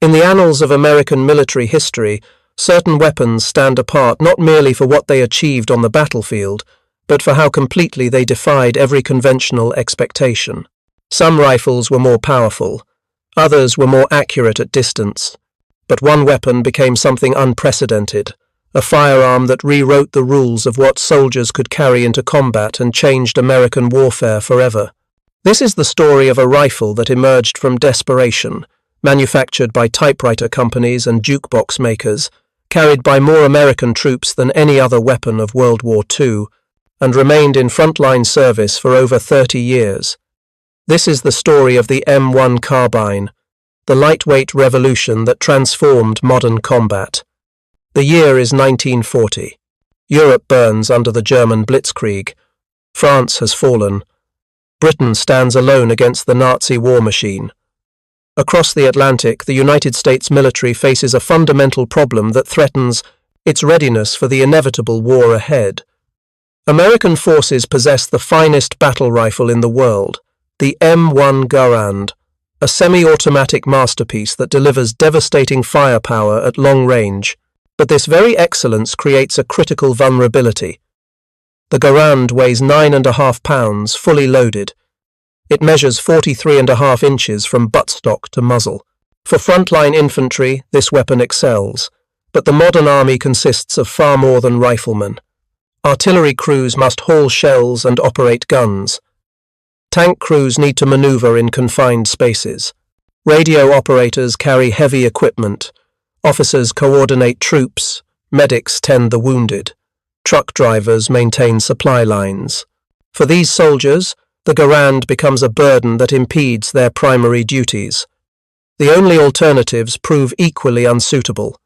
In the annals of American military history, certain weapons stand apart not merely for what they achieved on the battlefield, but for how completely they defied every conventional expectation. Some rifles were more powerful, others were more accurate at distance, but one weapon became something unprecedented, a firearm that rewrote the rules of what soldiers could carry into combat and changed American warfare forever. This is the story of a rifle that emerged from desperation, manufactured by typewriter companies and jukebox makers, carried by more American troops than any other weapon of World War II, and remained in frontline service for over 30 years. This is the story of the M1 carbine, the lightweight revolution that transformed modern combat. The year is 1940. Europe burns under the German blitzkrieg. France has fallen. Britain stands alone against the Nazi war machine. Across the Atlantic, the United States military faces a fundamental problem that threatens its readiness for the inevitable war ahead. American forces possess the finest battle rifle in the world, the M1 Garand, a semi-automatic masterpiece that delivers devastating firepower at long range. But this very excellence creates a critical vulnerability. The Garand weighs 9.5 pounds, fully loaded. It measures 43.5 inches from buttstock to muzzle. For frontline infantry, this weapon excels, but the modern army consists of far more than riflemen. Artillery crews must haul shells and operate guns. Tank crews need to maneuver in confined spaces. Radio operators carry heavy equipment. Officers coordinate troops. Medics tend the wounded. Truck drivers maintain supply lines. For these soldiers, the Garand becomes a burden that impedes their primary duties. The only alternatives prove equally unsuitable.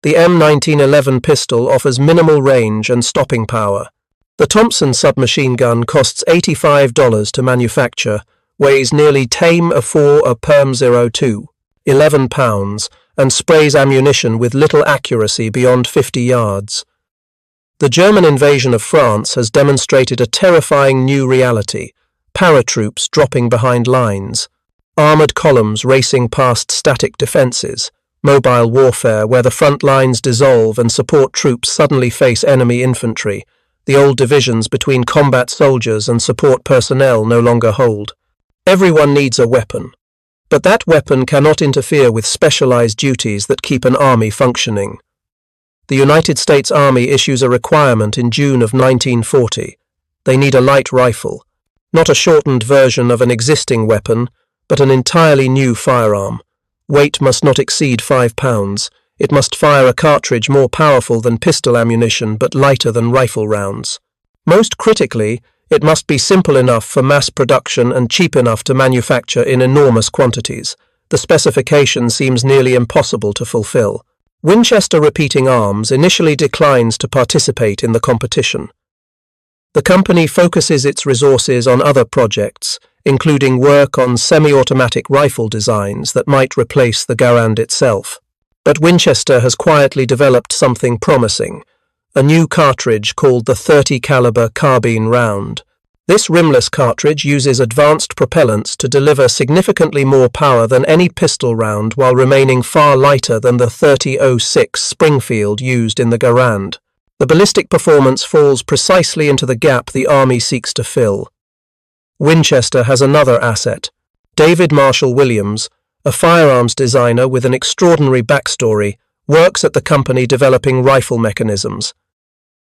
The M1911 pistol offers minimal range and stopping power. The Thompson submachine gun costs $85 to manufacture, weighs nearly tame a 4 a perm 02, 11 pounds, and sprays ammunition with little accuracy beyond 50 yards. The German invasion of France has demonstrated a terrifying new reality: paratroops dropping behind lines, armoured columns racing past static defences, mobile warfare where the front lines dissolve and support troops suddenly face enemy infantry. The old divisions between combat soldiers and support personnel no longer hold. Everyone needs a weapon, but that weapon cannot interfere with specialized duties that keep an army functioning. The United States Army issues a requirement in June of 1940. They need a light rifle, not a shortened version of an existing weapon, but an entirely new firearm. Weight must not exceed 5 pounds. It must fire a cartridge more powerful than pistol ammunition but lighter than rifle rounds. Most critically, it must be simple enough for mass production and cheap enough to manufacture in enormous quantities. The specification seems nearly impossible to fulfill. Winchester Repeating Arms initially declines to participate in the competition. The company focuses its resources on other projects, including work on semi-automatic rifle designs that might replace the Garand itself. But Winchester has quietly developed something promising, a new cartridge called the .30 caliber carbine round. This rimless cartridge uses advanced propellants to deliver significantly more power than any pistol round while remaining far lighter than the .30-06 Springfield used in the Garand. The ballistic performance falls precisely into the gap the Army seeks to fill. Winchester has another asset. David Marshall Williams, a firearms designer with an extraordinary backstory, works at the company developing rifle mechanisms.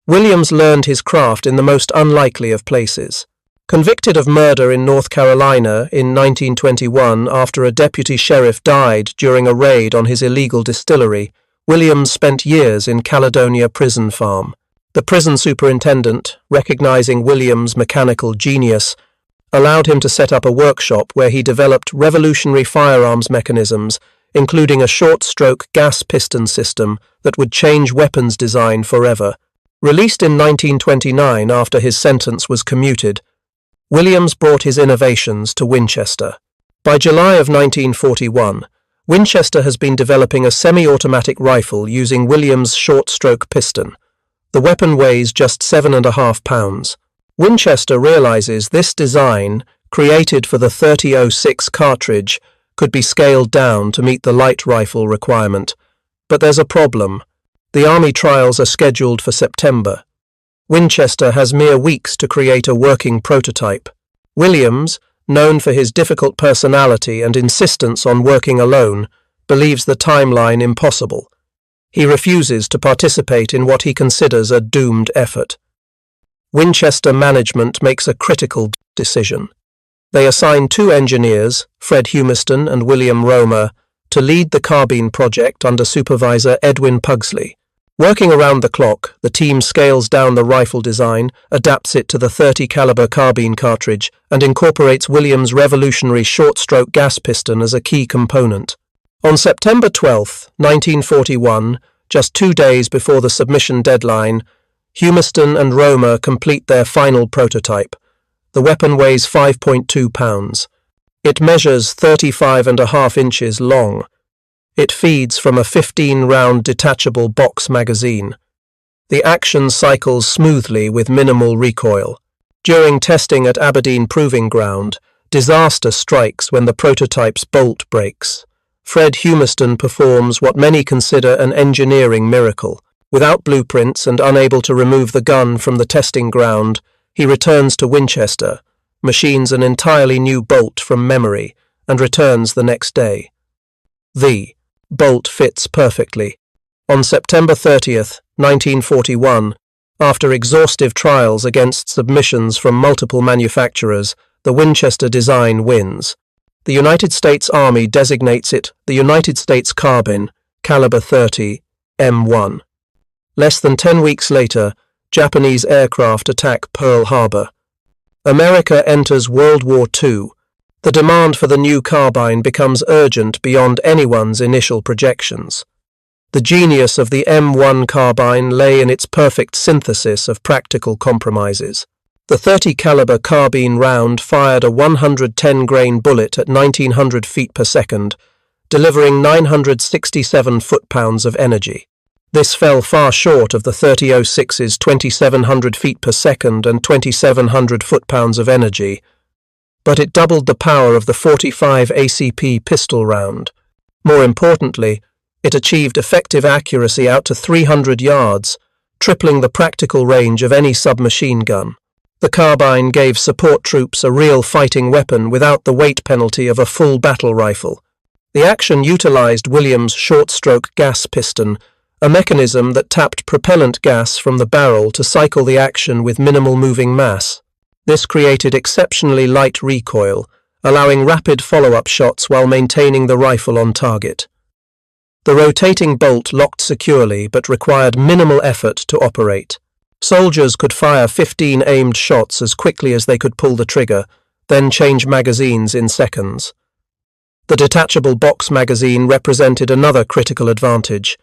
Williams learned his craft in the most unlikely of places. Convicted of murder in North Carolina in 1921 after a deputy sheriff died during a raid on his illegal distillery, Williams spent years in Caledonia Prison Farm. The prison superintendent, recognizing Williams' mechanical genius, allowed him to set up a workshop where he developed revolutionary firearms mechanisms, including a short-stroke gas piston system that would change weapons design forever. Released in 1929 after his sentence was commuted, Williams brought his innovations to Winchester. By July of 1941, Winchester has been developing a semi-automatic rifle using Williams' short-stroke piston. The weapon weighs just 7.5 pounds. Winchester realizes this design, created for the .30-06 cartridge, could be scaled down to meet the light rifle requirement. But there's a problem. The Army trials are scheduled for September. Winchester has mere weeks to create a working prototype. Williams, known for his difficult personality and insistence on working alone, believes the timeline impossible. He refuses to participate in what he considers a doomed effort. Winchester management makes a critical decision. They assign 2 engineers, Fred Humiston and William Romer, to lead the carbine project under supervisor Edwin Pugsley. Working around the clock, the team scales down the rifle design, adapts it to the .30 caliber carbine cartridge, and incorporates Williams' revolutionary short-stroke gas piston as a key component. On September 12, 1941, just 2 days before the submission deadline, Humiston and Romer complete their final prototype. The weapon weighs 5.2 pounds. It measures 35.5 inches long. It feeds from a 15-round detachable box magazine. The action cycles smoothly with minimal recoil. During testing at Aberdeen Proving Ground, disaster strikes when the prototype's bolt breaks. Fred Humiston performs what many consider an engineering miracle. Without blueprints and unable to remove the gun from the testing ground, he returns to Winchester, machines an entirely new bolt from memory, and returns the next day. The bolt fits perfectly. On September 30th, 1941, after exhaustive trials against submissions from multiple manufacturers, the Winchester design wins. The United States Army designates it the United States Carbine, caliber .30, M1. Less than 10 weeks later, Japanese aircraft attack Pearl Harbor. America enters World War II. The demand for the new carbine becomes urgent beyond anyone's initial projections. The genius of the M1 carbine lay in its perfect synthesis of practical compromises. The .30 caliber carbine round fired a 110-grain bullet at 1900 feet per second, delivering 967 foot-pounds of energy. This fell far short of the .30-06's 2,700 feet per second and 2,700 foot-pounds of energy, but it doubled the power of the .45 ACP pistol round. More importantly, it achieved effective accuracy out to 300 yards, tripling the practical range of any submachine gun. The carbine gave support troops a real fighting weapon without the weight penalty of a full battle rifle. The action utilized Williams' short-stroke gas piston, a mechanism that tapped propellant gas from the barrel to cycle the action with minimal moving mass. This created exceptionally light recoil, allowing rapid follow-up shots while maintaining the rifle on target. The rotating bolt locked securely but required minimal effort to operate. Soldiers could fire 15 aimed shots as quickly as they could pull the trigger, then change magazines in seconds. The detachable box magazine represented another critical advantage.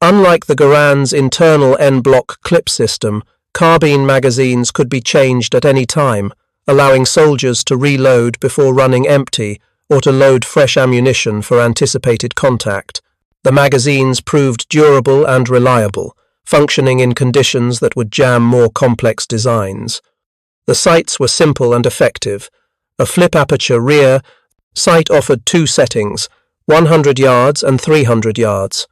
Unlike the Garand's internal en-bloc clip system, carbine magazines could be changed at any time, allowing soldiers to reload before running empty or to load fresh ammunition for anticipated contact. The magazines proved durable and reliable, functioning in conditions that would jam more complex designs. The sights were simple and effective. A flip-aperture rear sight offered 2 settings, 100 yards and 300 yards.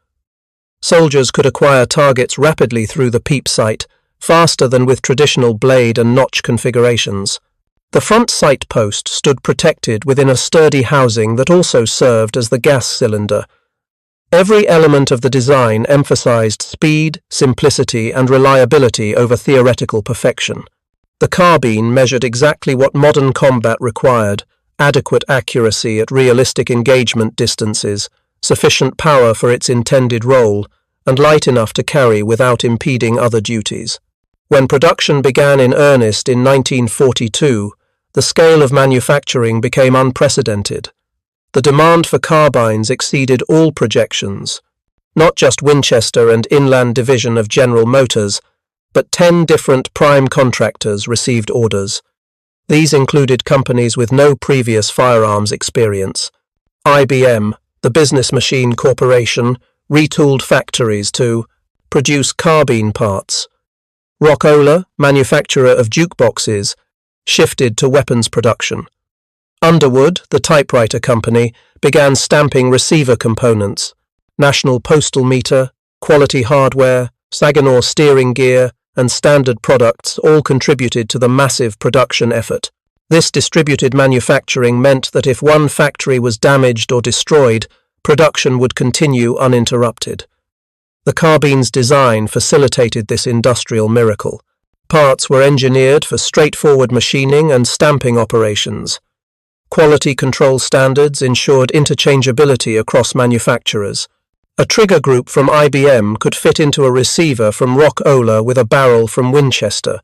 Soldiers could acquire targets rapidly through the peep sight, faster than with traditional blade and notch configurations. The front sight post stood protected within a sturdy housing that also served as the gas cylinder. Every element of the design emphasized speed, simplicity, and reliability over theoretical perfection. The carbine measured exactly what modern combat required: adequate accuracy at realistic engagement distances, sufficient power for its intended role, and light enough to carry without impeding other duties. When production began in earnest in 1942, the scale of manufacturing became unprecedented. The demand for carbines exceeded all projections. Not just Winchester and Inland Division of General Motors, but 10 different prime contractors received orders. These included companies with no previous firearms experience. IBM, the Business Machine Corporation, retooled factories to produce carbine parts. Rockola, manufacturer of jukeboxes, shifted to weapons production. Underwood, the typewriter company, began stamping receiver components. National Postal Meter, Quality Hardware, Saginaw Steering Gear, and Standard Products all contributed to the massive production effort. This distributed manufacturing meant that if one factory was damaged or destroyed, production would continue uninterrupted. The carbine's design facilitated this industrial miracle. Parts were engineered for straightforward machining and stamping operations. Quality control standards ensured interchangeability across manufacturers. A trigger group from IBM could fit into a receiver from Rock-Ola with a barrel from Winchester.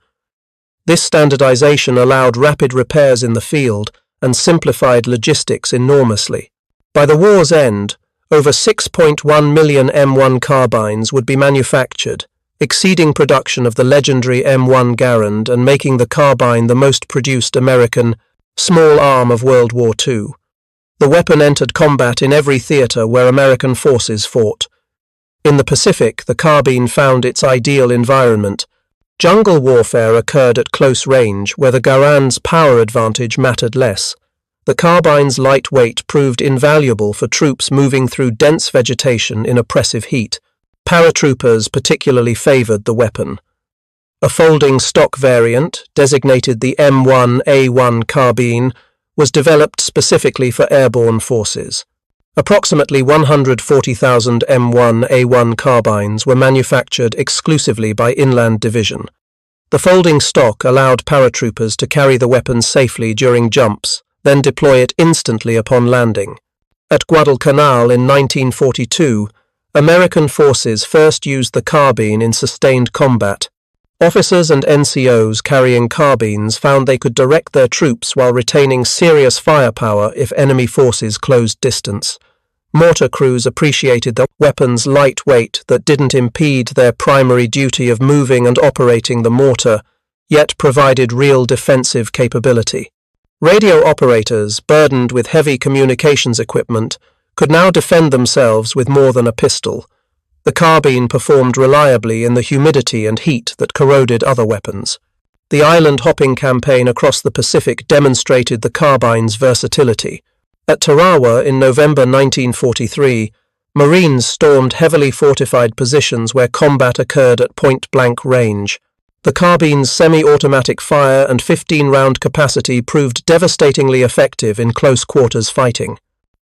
This standardization allowed rapid repairs in the field and simplified logistics enormously. By the war's end, over 6.1 million M1 carbines would be manufactured, exceeding production of the legendary M1 Garand and making the carbine the most produced American small arm of World War II. The weapon entered combat in every theater where American forces fought. In the Pacific, the carbine found its ideal environment. Jungle warfare occurred at close range, where the Garand's power advantage mattered less. The carbine's light weight proved invaluable for troops moving through dense vegetation in oppressive heat. Paratroopers particularly favored the weapon. A folding stock variant, designated the M1A1 carbine, was developed specifically for airborne forces. Approximately 140,000 M1A1 carbines were manufactured exclusively by Inland Division. The folding stock allowed paratroopers to carry the weapon safely during jumps, then deploy it instantly upon landing. At Guadalcanal in 1942, American forces first used the carbine in sustained combat. Officers and NCOs carrying carbines found they could direct their troops while retaining serious firepower if enemy forces closed distance. Mortar crews appreciated the weapon's light weight that didn't impede their primary duty of moving and operating the mortar, yet provided real defensive capability. Radio operators, burdened with heavy communications equipment, could now defend themselves with more than a pistol. The carbine performed reliably in the humidity and heat that corroded other weapons. The island-hopping campaign across the Pacific demonstrated the carbine's versatility. At Tarawa in November 1943, Marines stormed heavily fortified positions where combat occurred at point-blank range. The carbine's semi-automatic fire and 15-round capacity proved devastatingly effective in close-quarters fighting.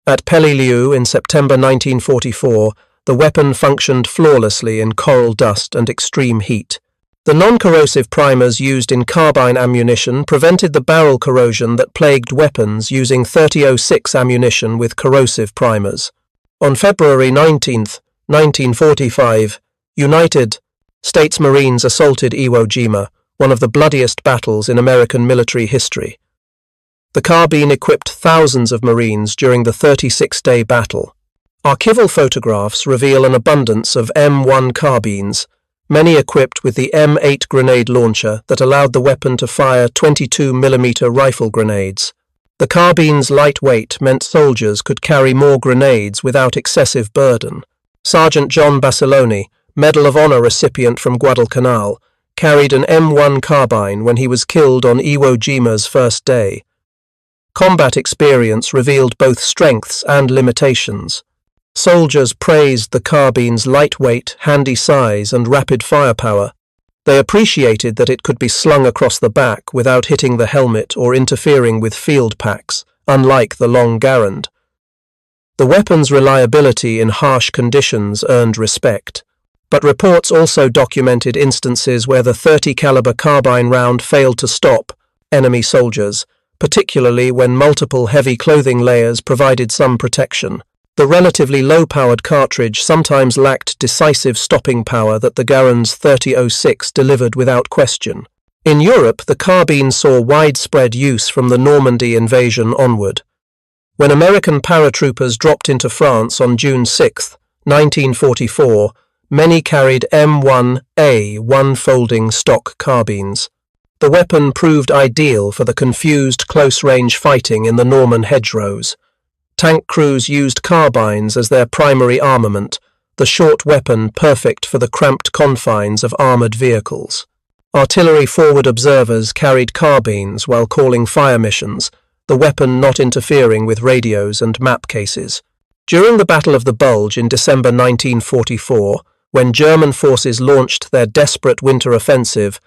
At Peleliu in September 1944, the weapon functioned flawlessly in coral dust and extreme heat. The non-corrosive primers used in carbine ammunition prevented the barrel corrosion that plagued weapons using .30-06 ammunition with corrosive primers. On February 19, 1945, United States Marines assaulted Iwo Jima, one of the bloodiest battles in American military history. The carbine equipped thousands of Marines during the 36-day battle. Archival photographs reveal an abundance of M1 carbines, many equipped with the M8 grenade launcher that allowed the weapon to fire 22mm rifle grenades. The carbine's light weight meant soldiers could carry more grenades without excessive burden. Sergeant John Basiloni, Medal of Honor recipient from Guadalcanal, carried an M1 carbine when he was killed on Iwo Jima's first day. Combat experience revealed both strengths and limitations. Soldiers praised the carbine's lightweight, handy size, and rapid firepower. They appreciated that it could be slung across the back without hitting the helmet or interfering with field packs, unlike the long Garand. The weapon's reliability in harsh conditions earned respect, but reports also documented instances where the .30 caliber carbine round failed to stop enemy soldiers, particularly when multiple heavy clothing layers provided some protection. The relatively low-powered cartridge sometimes lacked decisive stopping power that the Garand's .30-06 delivered without question. In Europe, the carbine saw widespread use from the Normandy invasion onward. When American paratroopers dropped into France on June 6, 1944, many carried M1A1 folding stock carbines. The weapon proved ideal for the confused close-range fighting in the Norman hedgerows. Tank crews used carbines as their primary armament, the short weapon perfect for the cramped confines of armoured vehicles. Artillery forward observers carried carbines while calling fire missions, the weapon not interfering with radios and map cases. During the Battle of the Bulge in December 1944, when German forces launched their desperate winter offensive,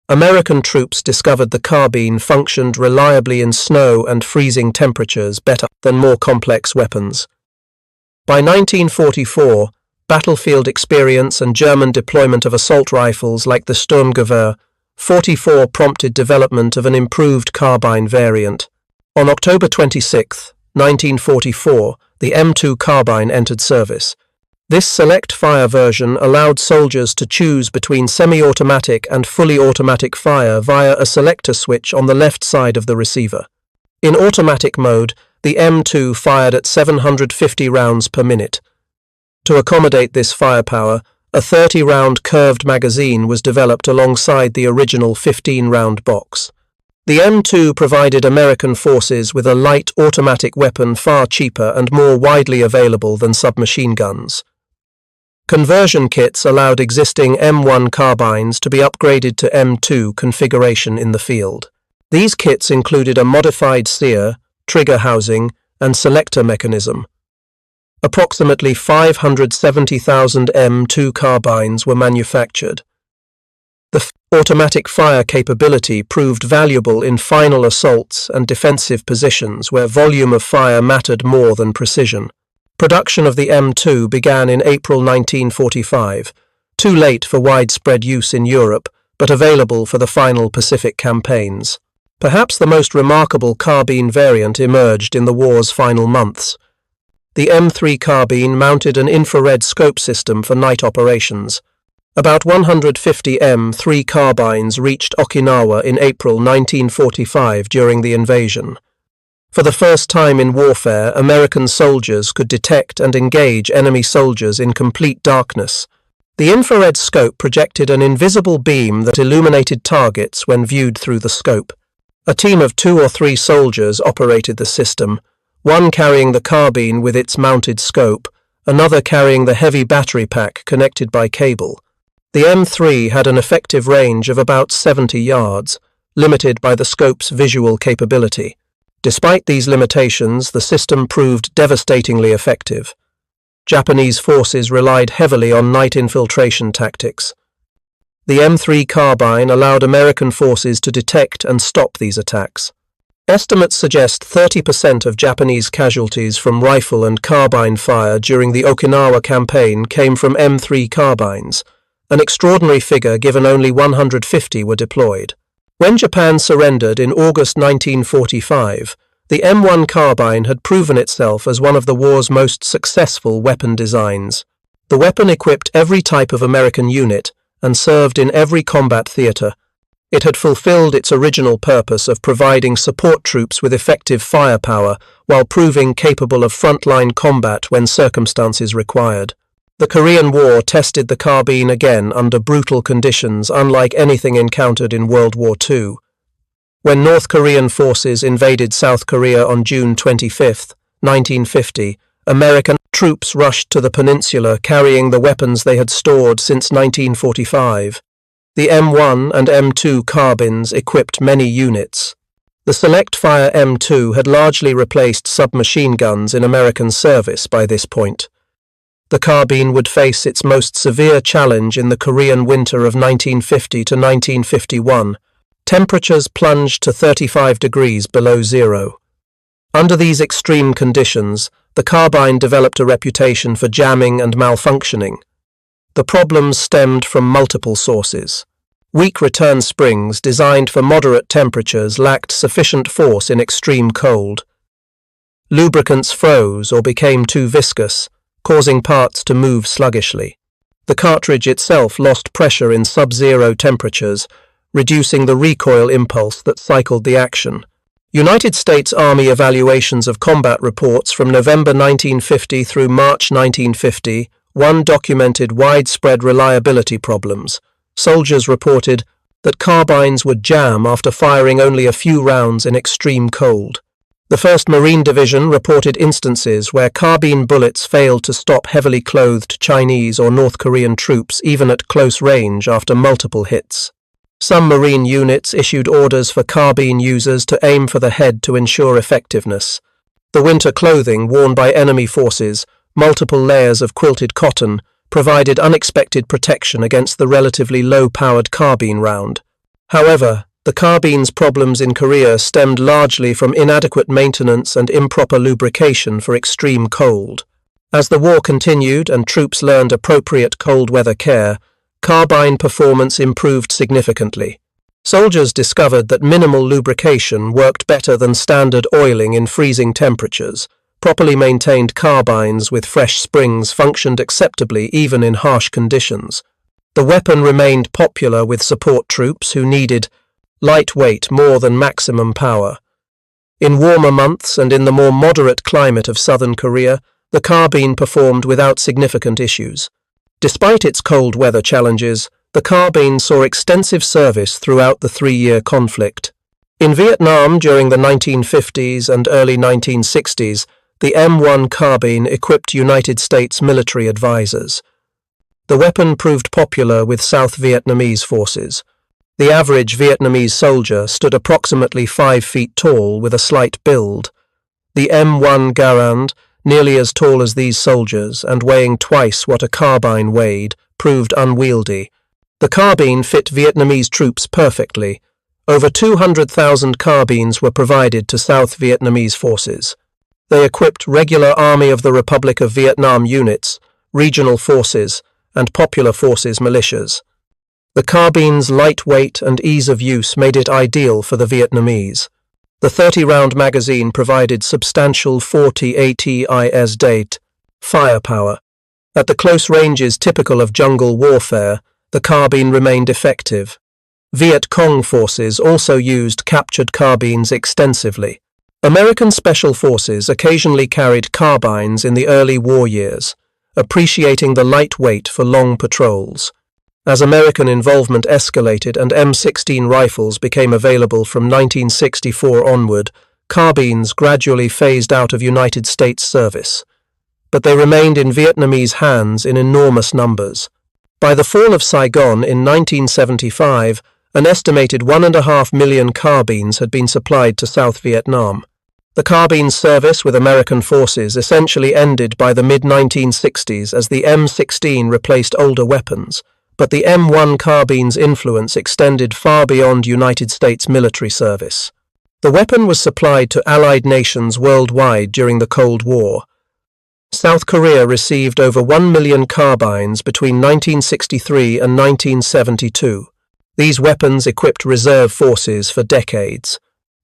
American troops discovered the carbine functioned reliably in snow and freezing temperatures better than more complex weapons. By 1944, battlefield experience and German deployment of assault rifles like the Sturmgewehr 44 prompted development of an improved carbine variant. On October 26, 1944, the M2 carbine entered service. This select-fire version allowed soldiers to choose between semi-automatic and fully automatic fire via a selector switch on the left side of the receiver. In automatic mode, the M2 fired at 750 rounds per minute. To accommodate this firepower, a 30-round curved magazine was developed alongside the original 15-round box. The M2 provided American forces with a light automatic weapon far cheaper and more widely available than submachine guns. Conversion kits allowed existing M1 carbines to be upgraded to M2 configuration in the field. These kits included a modified sear, trigger housing, and selector mechanism. Approximately 570,000 M2 carbines were manufactured. The automatic fire capability proved valuable in final assaults and defensive positions where volume of fire mattered more than precision. Production of the M2 began in April 1945, too late for widespread use in Europe, but available for the final Pacific campaigns. Perhaps the most remarkable carbine variant emerged in the war's final months. The M3 carbine mounted an infrared scope system for night operations. About 150 M3 carbines reached Okinawa in April 1945 during the invasion. For the first time in warfare, American soldiers could detect and engage enemy soldiers in complete darkness. The infrared scope projected an invisible beam that illuminated targets when viewed through the scope. A team of 2 or 3 soldiers operated the system, one carrying the carbine with its mounted scope, another carrying the heavy battery pack connected by cable. The M3 had an effective range of about 70 yards, limited by the scope's visual capability. Despite these limitations, the system proved devastatingly effective. Japanese forces relied heavily on night infiltration tactics. The M3 carbine allowed American forces to detect and stop these attacks. Estimates suggest 30% of Japanese casualties from rifle and carbine fire during the Okinawa campaign came from M3 carbines, an extraordinary figure given only 150 were deployed. When Japan surrendered in August 1945, the M1 carbine had proven itself as one of the war's most successful weapon designs. The weapon equipped every type of American unit and served in every combat theater. It had fulfilled its original purpose of providing support troops with effective firepower while proving capable of frontline combat when circumstances required. The Korean War tested the carbine again under brutal conditions unlike anything encountered in World War II. When North Korean forces invaded South Korea on June 25, 1950, American troops rushed to the peninsula carrying the weapons they had stored since 1945. The M1 and M2 carbines equipped many units. The select-fire M2 had largely replaced submachine guns in American service by this point. The carbine would face its most severe challenge in the Korean winter of 1950 to 1951. Temperatures plunged to 35 degrees below zero. Under these extreme conditions, the carbine developed a reputation for jamming and malfunctioning. The problems stemmed from multiple sources. Weak return springs designed for moderate temperatures lacked sufficient force in extreme cold. Lubricants froze or became too viscous, causing parts to move sluggishly. The cartridge itself lost pressure in sub-zero temperatures, reducing the recoil impulse that cycled the action. United States Army evaluations of combat reports from November 1950 through March 1950, documented widespread reliability problems. Soldiers reported that carbines would jam after firing only a few rounds in extreme cold. The 1st Marine Division reported instances where carbine bullets failed to stop heavily clothed Chinese or North Korean troops even at close range after multiple hits. Some Marine units issued orders for carbine users to aim for the head to ensure effectiveness. The winter clothing worn by enemy forces, multiple layers of quilted cotton, provided unexpected protection against the relatively low-powered carbine round. However, the carbine's problems in Korea stemmed largely from inadequate maintenance and improper lubrication for extreme cold. As the war continued and troops learned appropriate cold weather care, carbine performance improved significantly. Soldiers discovered that minimal lubrication worked better than standard oiling in freezing temperatures. Properly maintained carbines with fresh springs functioned acceptably even in harsh conditions. The weapon remained popular with support troops who needed lightweight more than maximum power. In warmer months and in the more moderate climate of southern Korea, the carbine performed without significant issues. Despite its cold weather challenges, the carbine saw extensive service throughout the three-year conflict. In Vietnam during the 1950s and early 1960s, the M1 carbine equipped United States military advisors. The weapon proved popular with South Vietnamese forces. The average Vietnamese soldier stood approximately 5 feet tall with a slight build. The M1 Garand, nearly as tall as these soldiers and weighing twice what a carbine weighed, proved unwieldy. The carbine fit Vietnamese troops perfectly. Over 200,000 carbines were provided to South Vietnamese forces. They equipped regular Army of the Republic of Vietnam units, regional forces, and popular forces militias. The carbine's lightweight and ease of use made it ideal for the Vietnamese. The 30-round magazine provided substantial 40 ATIS date firepower. At the close ranges typical of jungle warfare, the carbine remained effective. Viet Cong forces also used captured carbines extensively. American Special Forces occasionally carried carbines in the early war years, appreciating the light weight for long patrols. As American involvement escalated and M16 rifles became available from 1964 onward, carbines gradually phased out of United States service. But they remained in Vietnamese hands in enormous numbers. By the fall of Saigon in 1975, an estimated 1.5 million carbines had been supplied to South Vietnam. The carbine's service with American forces essentially ended by the mid-1960s as the M16 replaced older weapons, but the M1 carbine's influence extended far beyond United States military service. The weapon was supplied to Allied nations worldwide during the Cold War. South Korea received over 1 million carbines between 1963 and 1972. These weapons equipped reserve forces for decades.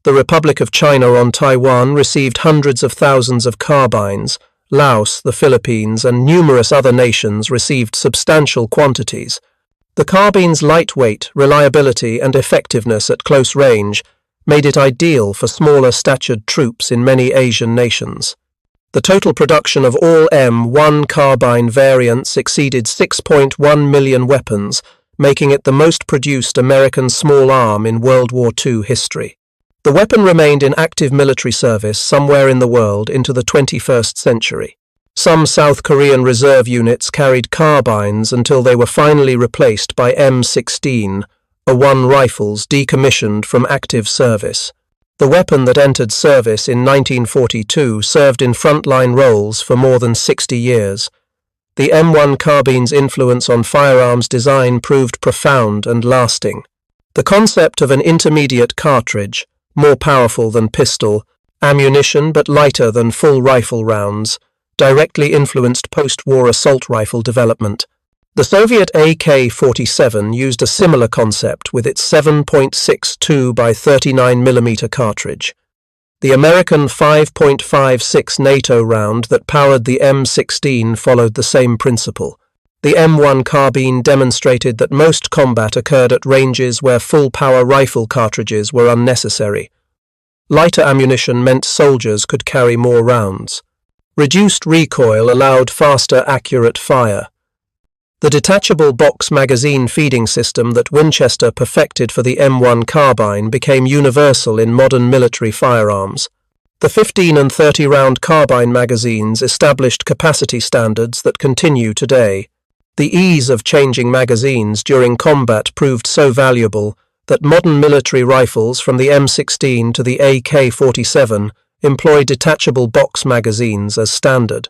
The Republic of China on Taiwan received hundreds of thousands of carbines. Laos, the Philippines, and numerous other nations received substantial quantities. The carbine's lightweight, reliability, and effectiveness at close range made it ideal for smaller-statured troops in many Asian nations. The total production of all M1 carbine variants exceeded 6.1 million weapons, making it the most produced American small arm in World War II history. The weapon remained in active military service somewhere in the world into the 21st century. Some South Korean reserve units carried carbines until they were finally replaced by M16, A1 rifles decommissioned from active service. The weapon that entered service in 1942 served in frontline roles for more than 60 years. The M1 carbine's influence on firearms design proved profound and lasting. The concept of an intermediate cartridge, more powerful than pistol, ammunition but lighter than full rifle rounds, directly influenced post-war assault rifle development. The Soviet AK-47 used a similar concept with its 7.62 by 39 mm cartridge. The American 5.56 NATO round that powered the M16 followed the same principle. The M1 carbine demonstrated that most combat occurred at ranges where full-power rifle cartridges were unnecessary. Lighter ammunition meant soldiers could carry more rounds. Reduced recoil allowed faster, accurate fire. The detachable box magazine feeding system that Winchester perfected for the M1 carbine became universal in modern military firearms. The 15 and 30 round carbine magazines established capacity standards that continue today. The ease of changing magazines during combat proved so valuable that modern military rifles from the M16 to the AK-47 employ detachable box magazines as standard.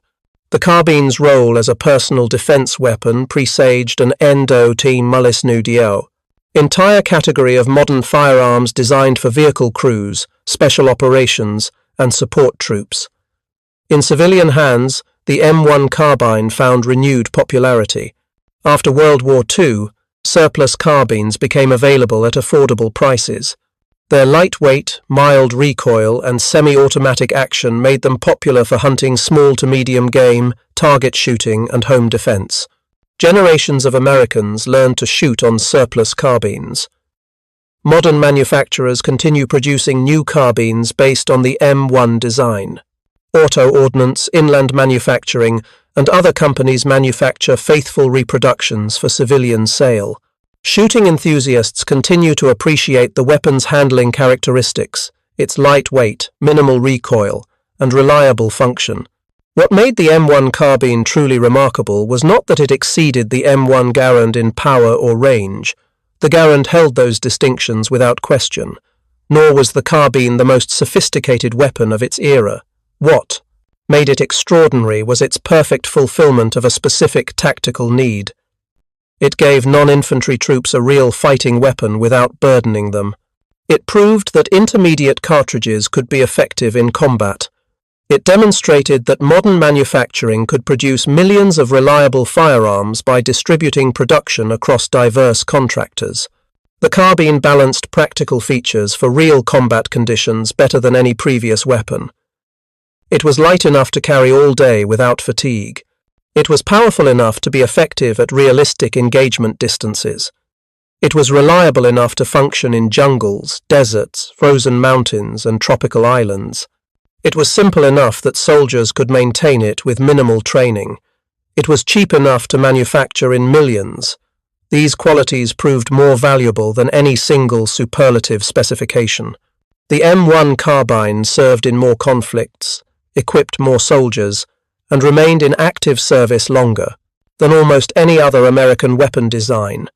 The carbine's role as a personal defense weapon presaged an endo team mullis nu dio, entire category of modern firearms designed for vehicle crews, special operations, and support troops. In civilian hands, the M1 carbine found renewed popularity. After World War II, surplus carbines became available at affordable prices. Their lightweight, mild recoil, and semi-automatic action made them popular for hunting small to medium game, target shooting, and home defense. Generations of Americans learned to shoot on surplus carbines. Modern manufacturers continue producing new carbines based on the M1 design. Auto Ordnance, Inland Manufacturing, and other companies manufacture faithful reproductions for civilian sale. Shooting enthusiasts continue to appreciate the weapon's handling characteristics, its lightweight, minimal recoil, and reliable function. What made the M1 carbine truly remarkable was not that it exceeded the M1 Garand in power or range. The Garand held those distinctions without question, nor was the carbine the most sophisticated weapon of its era. What made it extraordinary was its perfect fulfillment of a specific tactical need. It gave non-infantry troops a real fighting weapon without burdening them. It proved that intermediate cartridges could be effective in combat. It demonstrated that modern manufacturing could produce millions of reliable firearms by distributing production across diverse contractors. The carbine balanced practical features for real combat conditions better than any previous weapon. It was light enough to carry all day without fatigue. It was powerful enough to be effective at realistic engagement distances. It was reliable enough to function in jungles, deserts, frozen mountains, and tropical islands. It was simple enough that soldiers could maintain it with minimal training. It was cheap enough to manufacture in millions. These qualities proved more valuable than any single superlative specification. The M1 carbine served in more conflicts, equipped more soldiers, and remained in active service longer than almost any other American weapon design.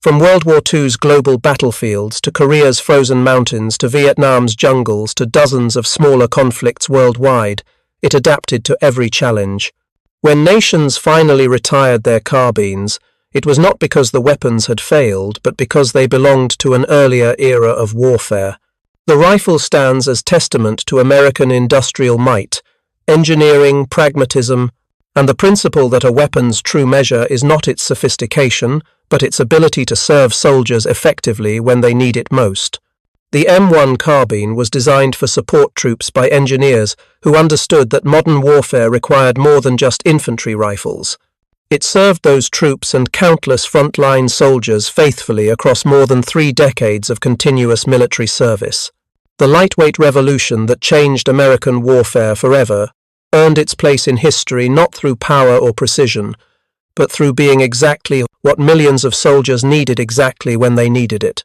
From World War II's global battlefields to Korea's frozen mountains to Vietnam's jungles to dozens of smaller conflicts worldwide, it adapted to every challenge. When nations finally retired their carbines, it was not because the weapons had failed, but because they belonged to an earlier era of warfare. The rifle stands as testament to American industrial might, engineering, pragmatism, and the principle that a weapon's true measure is not its sophistication, but its ability to serve soldiers effectively when they need it most. The M1 carbine was designed for support troops by engineers who understood that modern warfare required more than just infantry rifles. It served those troops and countless frontline soldiers faithfully across more than 3 decades of continuous military service. The lightweight revolution that changed American warfare forever earned its place in history not through power or precision, but through being exactly what millions of soldiers needed exactly when they needed it.